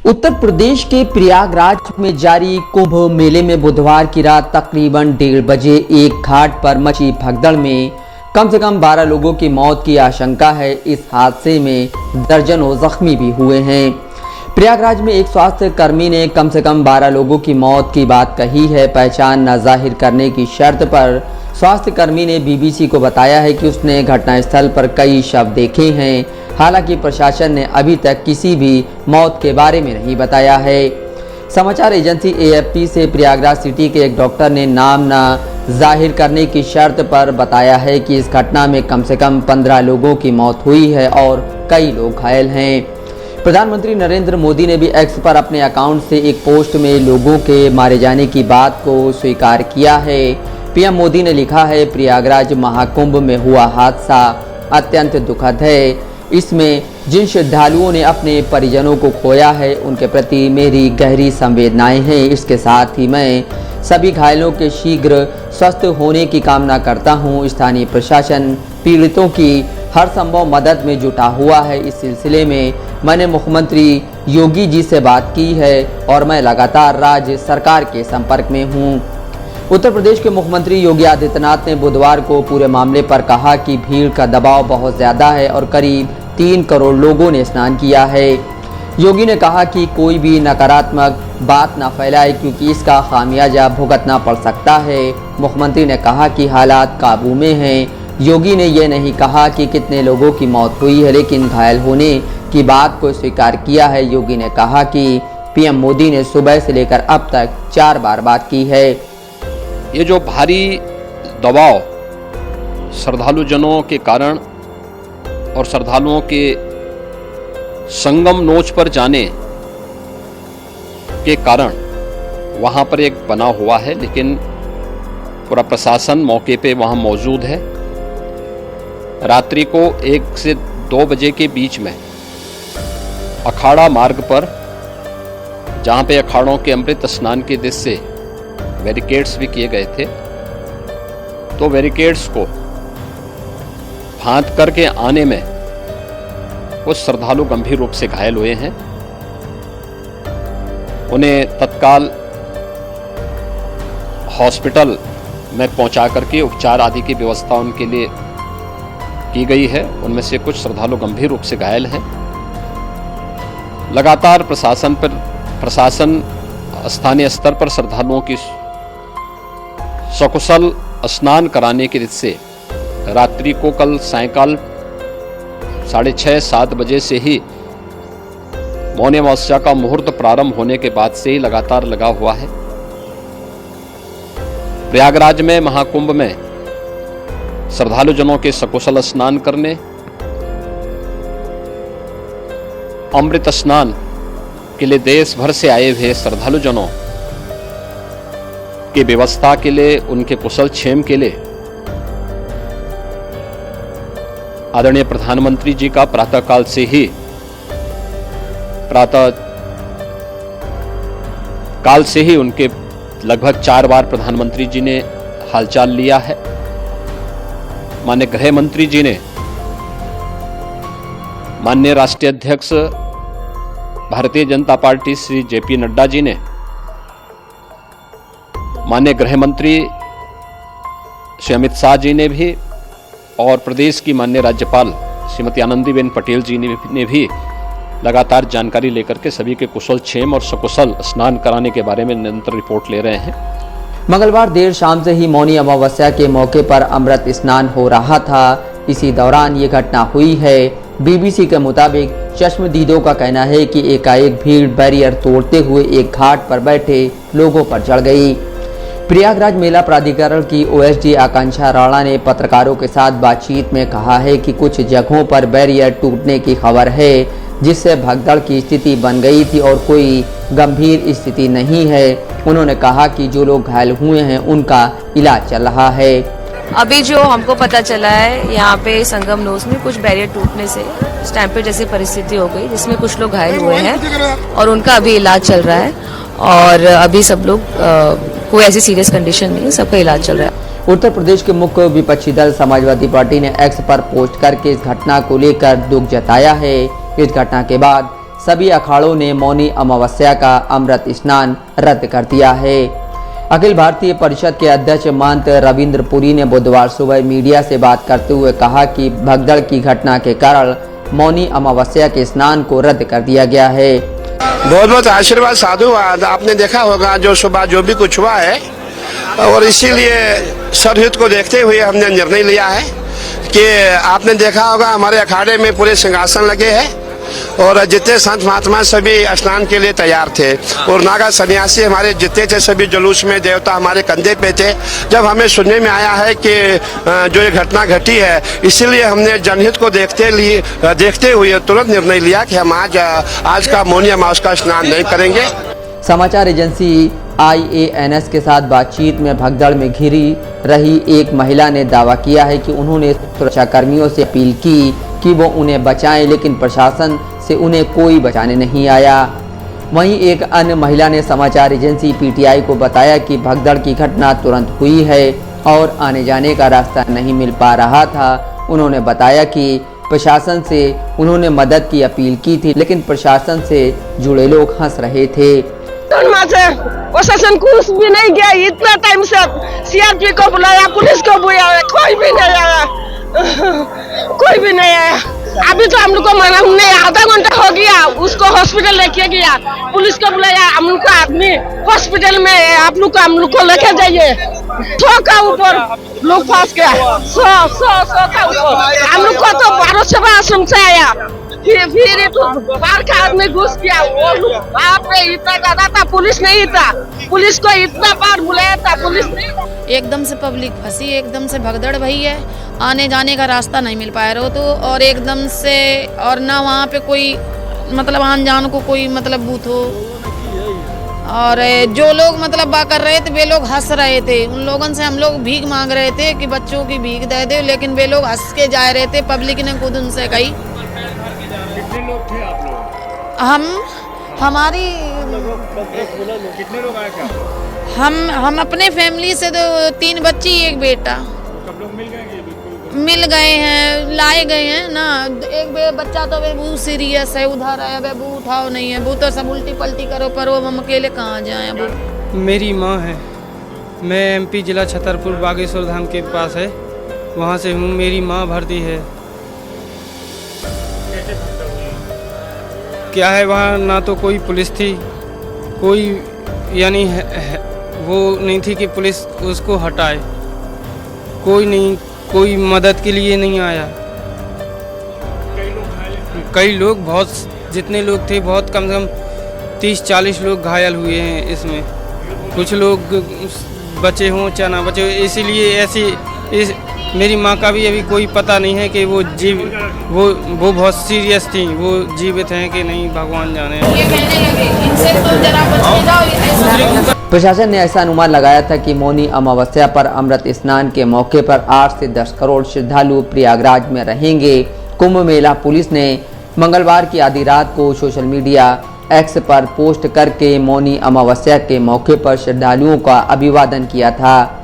उत्तर प्रदेश के प्रयागराज में जारी कुंभ मेले में बुधवार की रात तकरीबन 1:30 बजे एक घाट पर मची भगदड़ में कम से कम 12 लोगों की मौत की आशंका है। इस हादसे में दर्जनों जख्मी भी हुए हैं। प्रयागराज में एक स्वास्थ्य कर्मी ने कम से कम 12 लोगों की मौत की बात कही है। पहचान न जाहिर करने की शर्त पर स्वास्थ्य कर्मी ने बीबीसी को बताया है कि उसने घटनास्थल पर कई शव देखे हैं। हालांकि प्रशासन ने अभी तक किसी भी मौत के बारे में नहीं बताया है। समाचार एजेंसी एएफपी से प्रयागराज सिटी के एक डॉक्टर ने नाम न जाहिर करने की शर्त पर बताया है कि इस घटना में कम से कम 15 लोगों की मौत हुई है और कई लोग घायल हैं। प्रधानमंत्री नरेंद्र मोदी ने भी एक्स पर अपने अकाउंट से एक पोस्ट में लोगों के मारे जाने की बात को स्वीकार किया है। पीएम मोदी ने लिखा है, प्रयागराज महाकुंभ में हुआ हादसा अत्यंत दुखद है। इसमें जिन श्रद्धालुओं ने अपने परिजनों को खोया है उनके प्रति मेरी गहरी संवेदनाएं हैं। इसके साथ ही मैं सभी घायलों के शीघ्र स्वस्थ होने की कामना करता हूं। स्थानीय प्रशासन पीड़ितों की हर संभव मदद में जुटा हुआ है। इस सिलसिले में मैंने मुख्यमंत्री योगी जी से बात की है और मैं लगातार राज्य सरकार के संपर्क में हूं। उत्तर प्रदेश के मुख्यमंत्री योगी आदित्यनाथ ने बुधवार को पूरे मामले पर कहा कि भीड़ का दबाव बहुत ज़्यादा है और करीब 3 करोड़ लोगों ने स्नान किया है। योगी ने कहा कि कोई भी नकारात्मक बात न फैलाए क्योंकि इसका खामियाजा भुगतना पड़ सकता है। मुख्यमंत्री ने कहा कि हालात काबू में हैं। योगी ने यह नहीं कहा कि कितने लोगों की मौत हुई है, लेकिन घायल होने की बात को स्वीकार किया है। योगी ने कहा कि पीएम मोदी ने सुबह से लेकर अब तक 4 बार बात की है। ये जो भारी दबाव श्रद्धालु जनों के कारण और श्रद्धालुओं के संगम नोच पर जाने के कारण वहाँ पर एक बना हुआ है, लेकिन पूरा प्रशासन मौके पे वहाँ मौजूद है। रात्रि को 1 से 2 बजे के बीच में अखाड़ा मार्ग पर, जहाँ पे अखाड़ों के अमृत स्नान के दृश्य से बैरिकेड्स भी किए गए थे, तो बैरिकेड्स को फांद करके आने में कुछ श्रद्धालु गंभीर रूप से घायल हुए हैं। उन्हें तत्काल हॉस्पिटल में पहुंचा करके उपचार आदि की व्यवस्था उनके लिए की गई है। उनमें से कुछ श्रद्धालु गंभीर रूप से घायल हैं। लगातार प्रशासन स्थानीय स्तर पर श्रद्धालुओं की सकुशल स्नान कराने के से रात्रि को कल सायंकाल 6:30-7 बजे से ही मौन अमावस्या का मुहूर्त प्रारंभ होने के बाद से ही लगातार लगा हुआ है। प्रयागराज में महाकुंभ में श्रद्धालु जनों के सकुशल स्नान करने, अमृत स्नान के लिए देश भर से आए हुए श्रद्धालु जनों की व्यवस्था के लिए, उनके कुशल क्षेम के लिए आदरणीय प्रधानमंत्री जी का प्रातः काल से ही उनके लगभग 4 बार प्रधानमंत्री जी ने हालचाल लिया है। माननीय गृह मंत्री जी ने, माननीय राष्ट्रीय अध्यक्ष भारतीय जनता पार्टी श्री जेपी नड्डा जी ने, माननीय गृह मंत्री श्री अमित शाह जी ने भी, और प्रदेश की माननीय राज्यपाल श्रीमती आनंदीबेन पटेल जी ने भी लगातार जानकारी लेकर के सभी के कुशल क्षेम और सकुशल स्नान कराने के बारे में निरंतर रिपोर्ट ले रहे हैं। मंगलवार देर शाम से ही मौनी अमावस्या के मौके पर अमृत स्नान हो रहा था। इसी दौरान ये घटना हुई है। बीबीसी के मुताबिक चश्मदीदों का कहना है कि एकाएक भीड़ बैरियर तोड़ते हुए एक घाट पर बैठे लोगों पर चढ़ गई। प्रयागराज मेला प्राधिकरण की ओएसडी आकांक्षा राणा ने पत्रकारों के साथ बातचीत में कहा है कि कुछ जगहों पर बैरियर टूटने की खबर है, जिससे भगदड़ की स्थिति बन गई थी और कोई गंभीर स्थिति नहीं है। उन्होंने कहा कि जो लोग घायल हुए हैं उनका इलाज चल रहा है। अभी जो हमको पता चला है, यहाँ पे संगम नोस में कुछ बैरियर टूटने से स्टैम्पेड जैसी परिस्थिति हो गई, जिसमें कुछ लोग घायल हुए हैं और उनका अभी इलाज चल रहा है। और अभी सब लोग कोई ऐसी सीरियस कंडीशन नहीं है, सबका इलाज चल रहा है। उत्तर प्रदेश के मुख्य विपक्षी दल समाजवादी पार्टी ने एक्स पर पोस्ट करके इस घटना को लेकर दुख जताया है। इस घटना के बाद सभी अखाड़ों ने मौनी अमावस्या का अमृत स्नान रद्द कर दिया है। अखिल भारतीय परिषद के अध्यक्ष महंत रविंद्र पुरी ने बुधवार सुबह मीडिया से बात करते हुए कहा कि भगदड़ की घटना के कारण मौनी अमावस्या के स्नान को रद्द कर दिया गया है। बहुत बहुत आशीर्वाद साधुवाद। आपने देखा होगा जो सुबह जो भी कुछ हुआ है, और इसीलिए सरहित को देखते हुए हमने निर्णय लिया है कि आपने देखा होगा हमारे अखाड़े में पूरे सिंहासन लगे हैं और जितने संत महात्मा सभी स्नान के लिए तैयार थे, और नागा सन्यासी हमारे जितने थे सभी जुलूस में, देवता हमारे कंधे पे थे। जब हमें सुनने में आया है कि जो ये घटना घटी है, इसीलिए हमने जनहित को देखते हुए तुरंत निर्णय लिया कि हम आज का मौनी अमावस्या का स्नान नहीं करेंगे। समाचार एजेंसी IANS के साथ बातचीत में भगदड़ में घिरी रही एक महिला ने दावा किया है कि उन्होंने सुरक्षा कर्मियों से अपील की कि वो उन्हें बचाएं, लेकिन प्रशासन से उन्हें कोई बचाने नहीं आया। वहीं एक अन्य महिला ने समाचार एजेंसी PTI को बताया कि भगदड़ की घटना तुरंत हुई है और आने जाने का रास्ता नहीं मिल पा रहा था। उन्होंने बताया कि प्रशासन से उन्होंने मदद की अपील की थी, लेकिन प्रशासन से जुड़े लोग हंस रहे थे। प्रशासन कुछ भी नहीं गया, इतना टाइम से CRP को बुलाया, पुलिस को बुलाया, कोई भी नहीं आया, कोई भी नहीं आया। अभी तो हम लोग को माना हमने आधा घंटा हो गया, उसको हॉस्पिटल लेके गया, पुलिस को बुलाया, हम लोग को आदमी हॉस्पिटल में हम लोग को लेके जाइए। 100 का ऊपर लोग फंस गया, 100 का ऊपर। हम लोग को तो 12 सेवा आश्रम से आया, फिर बाहर का आदमी घुस गया। वो बाप रे, इतना ज्यादा था, पुलिस नहीं था, पुलिस को इतना बार बुलाया था, पुलिस नहीं। एकदम से पब्लिक फंसी, एकदम से भगदड़ भई है, आने जाने का रास्ता नहीं मिल पाया रहो तो, और एकदम से, और ना वहाँ पे कोई मतलब आन जान को कोई मतलब बूथ हो, और जो लोग मतलब बा कर रहे थे वे लोग हंस रहे थे। उन लोगों से हम लोग भीख मांग रहे थे कि बच्चों की भीख दे दे, लेकिन वे लोग हंस के जा रहे थे। पब्लिक ने खुद उनसे कही। कितने लोग थे आप लोग? हमारी कितने लोग आए क्या? हम अपने फैमिली से तो 3 बच्ची 1 बेटा। सब लोग मिल गए? मिल गए हैं, लाए गए हैं ना। एक बच्चा तो बेबू सीरियस है, उधर है, बेबू उठाओ नहीं है, वो तो सब उल्टी पल्टी करो, पर वो हम अकेले कहाँ जाए। वो मेरी माँ है, मैं MP जिला छतरपुर बागेश्वर धाम के पास है, वहाँ से हूँ। मेरी माँ भर्ती है। क्या है वहाँ ना तो कोई पुलिस थी, कोई यानी वो नहीं थी कि पुलिस उसको हटाए, कोई नहीं, कोई मदद के लिए नहीं आया। कई लोग बहुत, जितने लोग थे बहुत कम से कम 30-40 लोग घायल हुए हैं इसमें। कुछ लोग बचे हों चाहे ना बचे, इसीलिए ऐसी मेरी माँ का भी अभी कोई पता नहीं है कि वो बहुत सीरियस थी, वो जीवित हैं कि नहीं, भगवान जाने। प्रशासन ने ऐसा अनुमान लगाया था कि मौनी अमावस्या पर अमृत स्नान के मौके पर 8 से 10 करोड़ श्रद्धालु प्रयागराज में रहेंगे। कुंभ मेला पुलिस ने मंगलवार की आधी रात को सोशल मीडिया X पर पोस्ट करके मौनी अमावस्या के मौके पर श्रद्धालुओं का अभिवादन किया था।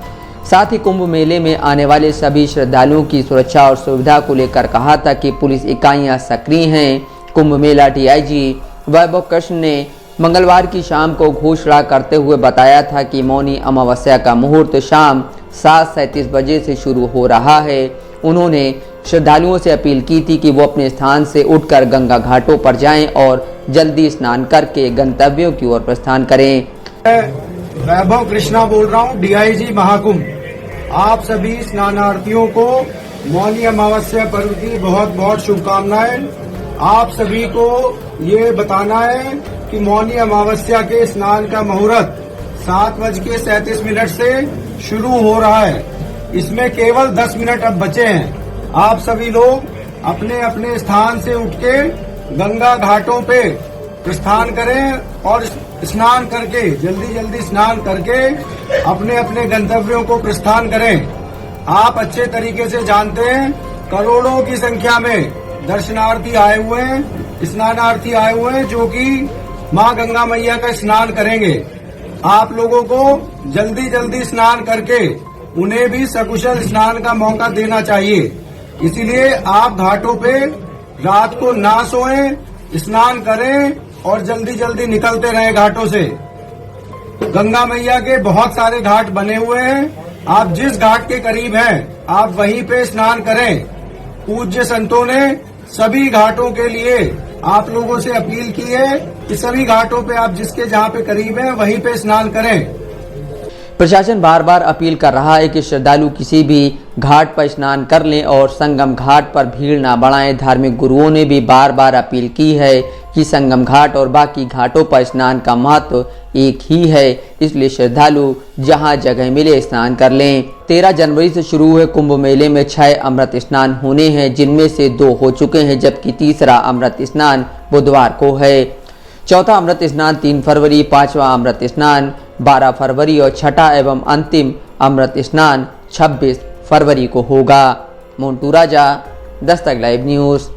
साथ ही कुंभ मेले में आने वाले सभी श्रद्धालुओं की सुरक्षा और सुविधा को लेकर कहा था कि पुलिस इकाइयां सक्रिय हैं। कुंभ मेला DIG वैभव कृष्ण ने मंगलवार की शाम को घोषणा करते हुए बताया था कि मौनी अमावस्या का मुहूर्त शाम 7:37 बजे से शुरू हो रहा है। उन्होंने श्रद्धालुओं से अपील की थी कि वो अपने स्थान से उठकर गंगा घाटों पर जाएं और जल्दी स्नान करके गंतव्यों की ओर प्रस्थान करें। वैभव कृष्णा बोल रहा हूँ, DIG महाकुंभ। आप सभी स्नानार्थियों को मौनी अमावस्या पर्व की बहुत बहुत शुभकामनाएं। आप सभी को ये बताना है कि मौनी अमावस्या के स्नान का मुहूर्त 7:37 से शुरू हो रहा है। इसमें केवल 10 मिनट अब बचे हैं। आप सभी लोग अपने अपने स्थान से उठ के गंगा घाटों पे प्रस्थान करें और स्नान करके जल्दी स्नान करके अपने अपने गंतव्यों को प्रस्थान करें। आप अच्छे तरीके से जानते हैं करोड़ों की संख्या में दर्शनार्थी आए हुए हैं, स्नानार्थी आए हुए हैं, जो कि मां गंगा मैया का स्नान करेंगे। आप लोगों को जल्दी स्नान करके उन्हें भी सकुशल स्नान का मौका देना चाहिए। इसीलिए आप घाटों पे रात को ना सोएं, स्नान करें और जल्दी जल्दी निकलते रहें घाटों से। गंगा मैया के बहुत सारे घाट बने हुए हैं, आप जिस घाट के करीब हैं आप वहीं पे स्नान करें। पूज्य संतों ने सभी घाटों के लिए आप लोगों से अपील की है कि सभी घाटों पे आप जिसके जहाँ पे करीब हैं वहीं पे स्नान करें। प्रशासन बार बार अपील कर रहा है कि श्रद्धालु किसी भी घाट पर स्नान कर लें और संगम घाट पर भीड़ ना बढ़ाएं। धार्मिक गुरुओं ने भी बार बार अपील की है कि संगम घाट और बाकी घाटों पर स्नान का महत्व एक ही है, इसलिए श्रद्धालु जहां जगह मिले स्नान कर लें। 13 जनवरी से शुरू हुए कुंभ मेले में 6 अमृत स्नान होने हैं, जिनमें से 2 हो चुके हैं, जबकि तीसरा अमृत स्नान बुधवार को है। चौथा अमृत स्नान 3 फरवरी, 5वां अमृत स्नान 12 फरवरी और छठा एवं अंतिम अमृत स्नान 26 फरवरी को होगा। मोन्टू राजा, दस्तक लाइव न्यूज़।